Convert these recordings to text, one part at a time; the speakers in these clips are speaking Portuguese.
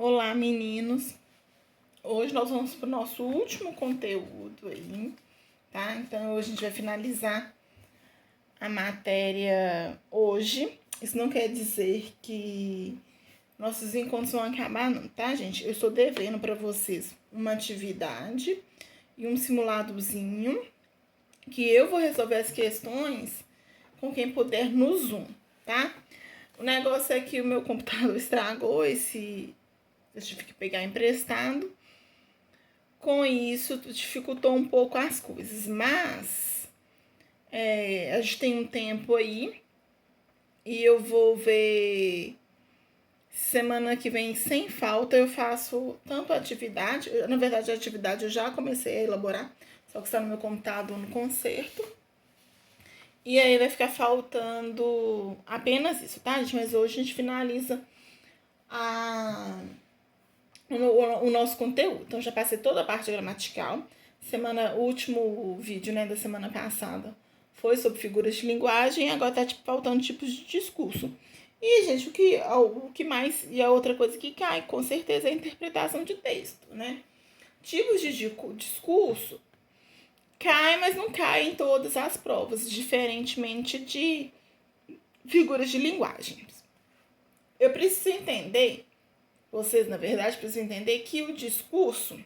Olá, meninos! Hoje nós vamos para o nosso último conteúdo aí, tá? Então, hoje a gente vai finalizar a matéria hoje. Isso não quer dizer que nossos encontros vão acabar, não, tá, gente? Eu estou devendo para vocês uma atividade e um simuladozinho que eu vou resolver as questões com quem puder no Zoom, tá? O negócio é que o meu computador estragou, eu tive que pegar emprestado. Com isso, dificultou um pouco as coisas, mas a gente tem um tempo aí e eu vou ver semana que vem sem falta. Eu faço tanto atividade, na verdade a atividade eu já comecei a elaborar, só que está no meu computador no concerto. E aí vai ficar faltando apenas isso, tá, gente? Mas hoje a gente finaliza o nosso conteúdo. Então, já passei toda a parte gramatical. O último vídeo, né, da semana passada foi sobre figuras de linguagem. Agora tá faltando tipos de discurso. E, gente, o que mais... E a outra coisa que cai, com certeza, é a interpretação de texto, né? Tipos de discurso cai, mas não cai em todas as provas, diferentemente de figuras de linguagem. Eu preciso entender... Vocês, na verdade, precisam entender que o discurso,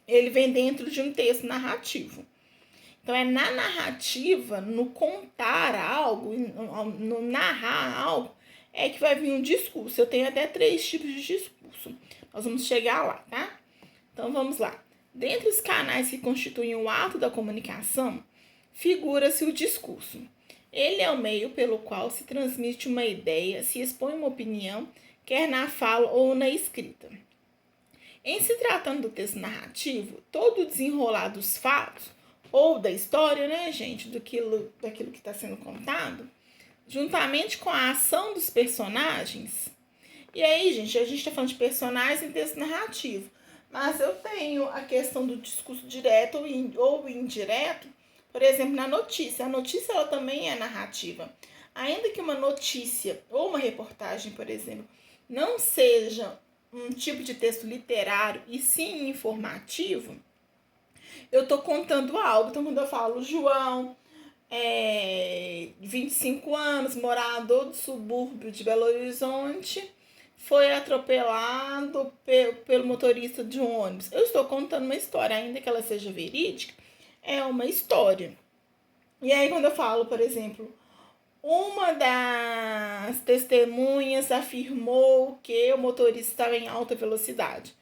ele vem dentro de um texto narrativo. Então, é na narrativa, no contar algo, no narrar algo, é que vai vir um discurso. Eu tenho até 3 tipos de discurso. Nós vamos chegar lá, tá? Então, vamos lá. Dentre os canais que constituem o ato da comunicação, figura-se o discurso. Ele é o meio pelo qual se transmite uma ideia, se expõe uma opinião, quer na fala ou na escrita. Em se tratando do texto narrativo, todo o desenrolar dos fatos, ou da história, né, gente, daquilo que está sendo contado, juntamente com a ação dos personagens. E aí, gente, a gente está falando de personagens em texto narrativo, mas eu tenho a questão do discurso direto ou indireto, por exemplo, na notícia. A notícia, ela também é narrativa. Ainda que uma notícia ou uma reportagem, por exemplo, não seja um tipo de texto literário e sim informativo, eu estou contando algo. Então, quando eu falo João, 25 anos, morador do subúrbio de Belo Horizonte, foi atropelado pelo motorista de um ônibus. Eu estou contando uma história, ainda que ela seja verídica, é uma história. E aí, quando eu falo, por exemplo, uma das testemunhas afirmou que o motorista estava em alta velocidade.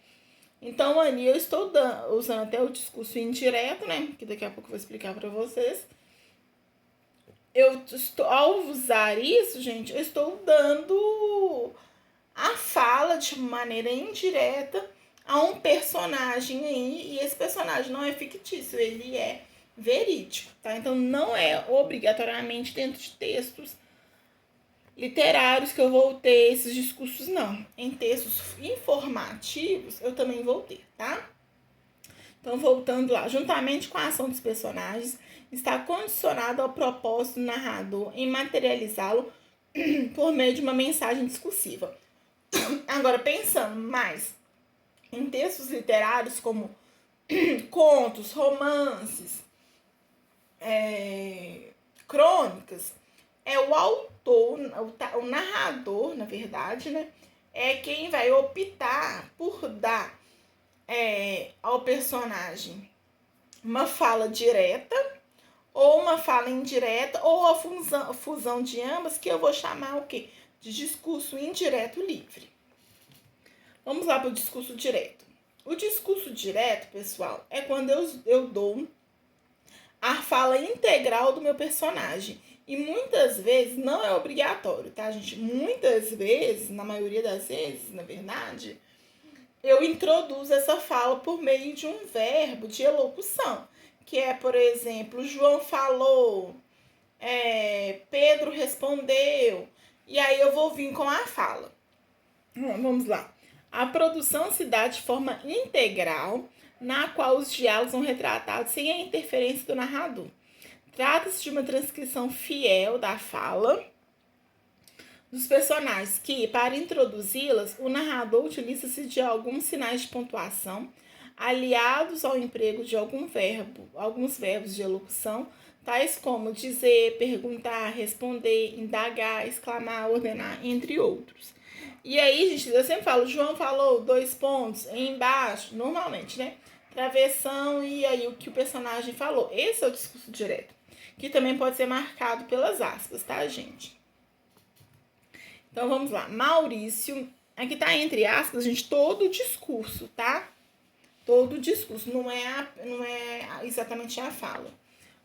Então, ali eu estou usando até o discurso indireto, né? Que daqui a pouco eu vou explicar para vocês. Ao usar isso, gente, eu estou dando a fala de maneira indireta a um personagem aí. E esse personagem não é fictício, ele é verídico, tá? Então, não é obrigatoriamente dentro de textos literários que eu vou ter esses discursos, não. Em textos informativos, eu também vou ter, tá? Então, voltando lá, juntamente com a ação dos personagens, está condicionado ao propósito do narrador em materializá-lo por meio de uma mensagem discursiva. Agora, pensando mais em textos literários como contos, romances, crônicas, é o autor, o narrador, na verdade, né, é quem vai optar por dar ao personagem uma fala direta ou uma fala indireta ou a fusão de ambas, que eu vou chamar o quê? De discurso indireto livre. Vamos lá para o discurso direto. O discurso direto, pessoal, é quando eu dou a fala integral do meu personagem. E muitas vezes não é obrigatório, tá, gente? Muitas vezes, na maioria das vezes, na verdade, eu introduzo essa fala por meio de um verbo de elocução, que é, por exemplo, João falou, Pedro respondeu, e aí eu vou vir com a fala. Vamos lá. A produção se dá de forma integral, na qual os diálogos são retratados sem a interferência do narrador. Trata-se de uma transcrição fiel da fala, dos personagens que, para introduzi-las, o narrador utiliza-se de alguns sinais de pontuação aliados ao emprego de alguns verbos de elocução, tais como dizer, perguntar, responder, indagar, exclamar, ordenar, entre outros. E aí, gente, eu sempre falo, João falou 2 pontos embaixo, normalmente, né? Travessão e aí o que o personagem falou. Esse é o discurso direto, que também pode ser marcado pelas aspas, tá, gente? Então, vamos lá. Maurício, aqui tá entre aspas, gente, todo o discurso, tá? Todo o discurso, não é exatamente a fala.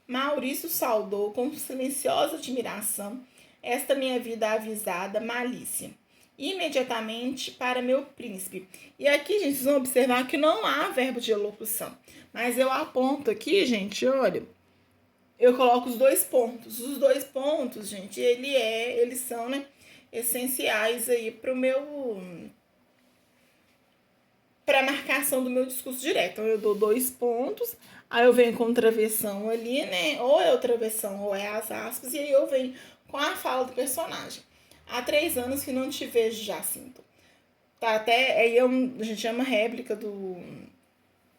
Maurício saudou com silenciosa admiração esta minha vida avisada malícia. Imediatamente para meu príncipe. E aqui, gente, vocês vão observar que não há verbo de elocução. Mas eu aponto aqui, gente, olha, eu coloco os 2 pontos. Os 2 pontos, gente, eles são, né, essenciais aí para a marcação do meu discurso direto. Então, eu dou 2 pontos, aí eu venho com travessão ali, né? Ou é o travessão ou é as aspas, e aí eu venho com a fala do personagem. Há 3 anos que não te vejo, Jacinto. Tá, até aí a gente chama réplica do...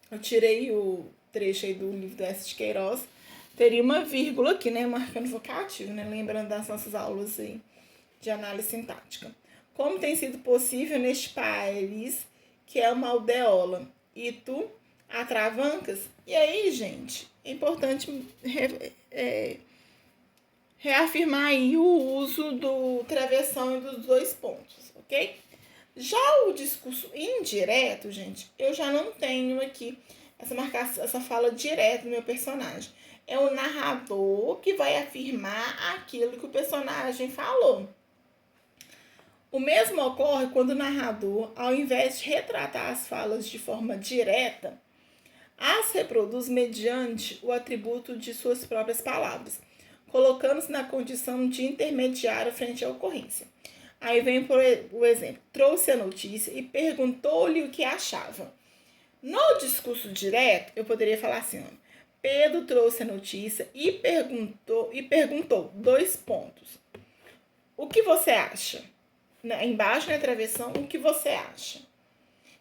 Eu tirei o trecho aí do livro do S. de Queiroz. Teria uma vírgula aqui, né? Marcando vocativo, né? Lembrando das nossas aulas aí de análise sintática. Como tem sido possível neste país que é uma aldeola, e tu atravancas? E aí, gente, é importante reafirmar aí o uso do travessão e dos 2 pontos, ok? Já o discurso indireto, gente, eu já não tenho aqui essa marcação, essa fala direta do meu personagem. É o narrador que vai afirmar aquilo que o personagem falou. O mesmo ocorre quando o narrador, ao invés de retratar as falas de forma direta, as reproduz mediante o atributo de suas próprias palavras, colocando-se na condição de intermediário frente à ocorrência. Aí vem o exemplo, trouxe a notícia e perguntou-lhe o que achava. No discurso direto, eu poderia falar assim, ó, Pedro trouxe a notícia e perguntou 2 pontos. O que você acha? Embaixo na travessão, o que você acha?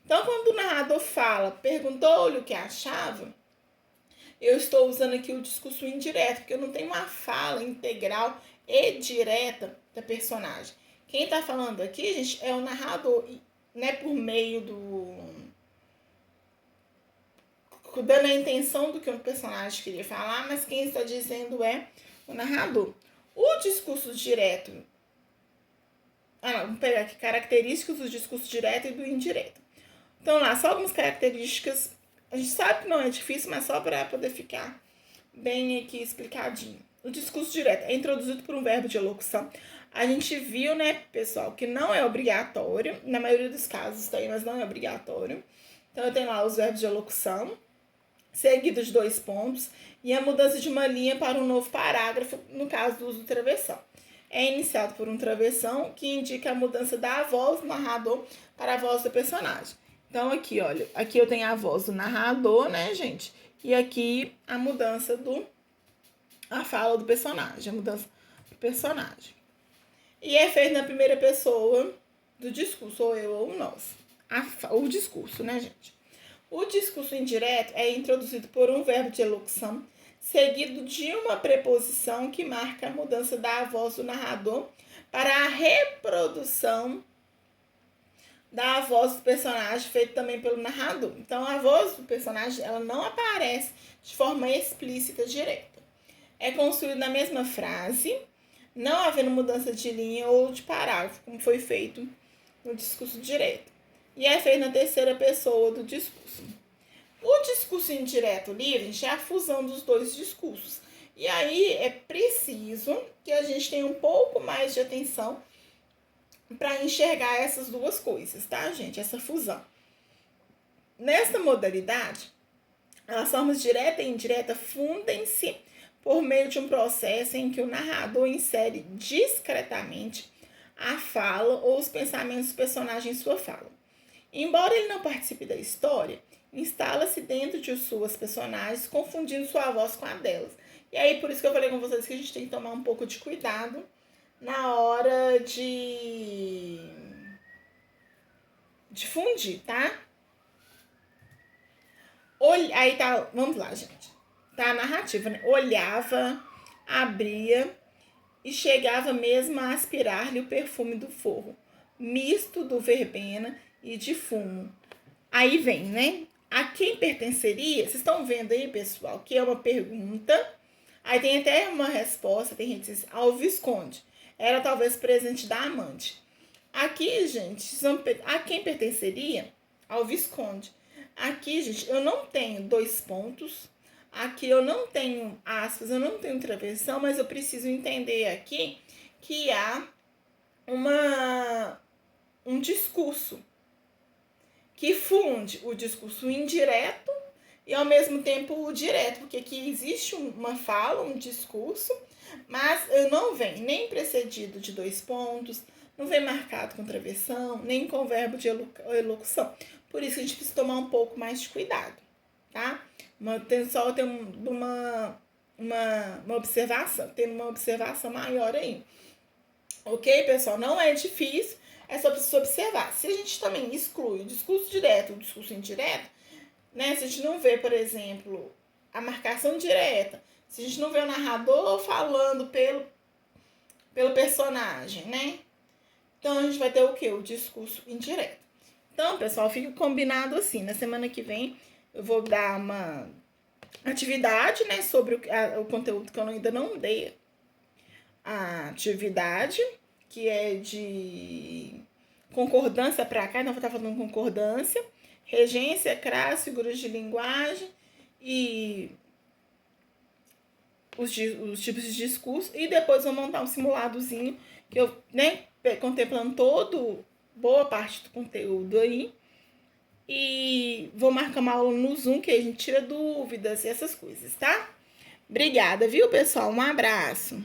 Então, quando o narrador fala, perguntou-lhe o que achava, eu estou usando aqui o discurso indireto, porque eu não tenho uma fala integral e direta da personagem. Quem está falando aqui, gente, é o narrador, né, por meio dando a intenção do que o personagem queria falar, mas quem está dizendo é o narrador. O discurso direto... vamos pegar aqui características do discurso direto e do indireto. Então, lá, só algumas características. A gente sabe que não é difícil, mas só para poder ficar bem aqui explicadinho. O discurso direto é introduzido por um verbo de elocução. A gente viu, né, pessoal, que não é obrigatório. Na maioria dos casos tem, mas não é obrigatório. Então, eu tenho lá os verbos de elocução, seguidos de 2 pontos, e a mudança de uma linha para um novo parágrafo, no caso do uso do travessão. É iniciado por um travessão que indica a mudança da voz do narrador para a voz do personagem. Então, aqui, olha, aqui eu tenho a voz do narrador, né, gente? E aqui a mudança a fala do personagem, a mudança do personagem. E é feito na primeira pessoa do discurso, ou eu ou nós. O discurso, né, gente? O discurso indireto é introduzido por um verbo de elocução seguido de uma preposição que marca a mudança da voz do narrador para a reprodução da voz do personagem feita também pelo narrador. Então, a voz do personagem ela não aparece de forma explícita direta. É construído na mesma frase, não havendo mudança de linha ou de parágrafo, como foi feito no discurso direto. E é feito na terceira pessoa do discurso. O discurso indireto livre é a fusão dos 2 discursos. E aí é preciso que a gente tenha um pouco mais de atenção para enxergar essas 2 coisas, tá, gente? Essa fusão. Nesta modalidade, as formas direta e indireta fundem-se por meio de um processo em que o narrador insere discretamente a fala ou os pensamentos do personagem em sua fala. Embora ele não participe da história, instala-se dentro de suas personagens, confundindo sua voz com a delas. E aí, por isso que eu falei com vocês que a gente tem que tomar um pouco de cuidado na hora de fundir, tá? Aí tá, vamos lá, gente. Tá a narrativa, né? Olhava, abria e chegava mesmo a aspirar-lhe o perfume do forro, misto do verbena e de fumo. Aí vem, né? A quem pertenceria? Vocês estão vendo aí, pessoal, que é uma pergunta. Aí tem até uma resposta, tem gente que diz ao Visconde. Era talvez presente da amante. Aqui, gente, a quem pertenceria? Ao Visconde. Aqui, gente, eu não tenho dois pontos. Aqui eu não tenho aspas, eu não tenho travessão, mas eu preciso entender aqui que há um discurso que funde o discurso indireto e ao mesmo tempo o direto, porque aqui existe uma fala, um discurso, mas eu não vem nem precedido de dois pontos, não vem marcado com travessão, nem com verbo de elocução. Por isso a gente precisa tomar um pouco mais de cuidado, tá? Só tem uma observação maior aí. Ok, pessoal? Não é difícil, é só preciso observar. Se a gente também exclui o discurso direto e o discurso indireto, né? Se a gente não vê, por exemplo, a marcação direta, se a gente não vê o narrador falando pelo personagem, né? Então a gente vai ter o quê? O discurso indireto. Então, pessoal, fica combinado assim. Na semana que vem eu vou dar uma atividade, né? Sobre o conteúdo que eu ainda não dei. A atividade, que é de concordância para cá, não vou estar falando concordância, regência, crase, figuras de linguagem e os tipos de discurso. E depois vou montar um simuladozinho que eu, né, contemplando boa parte do conteúdo aí. E vou marcar uma aula no Zoom que a gente tira dúvidas e essas coisas, tá? Obrigada, viu, pessoal? Um abraço.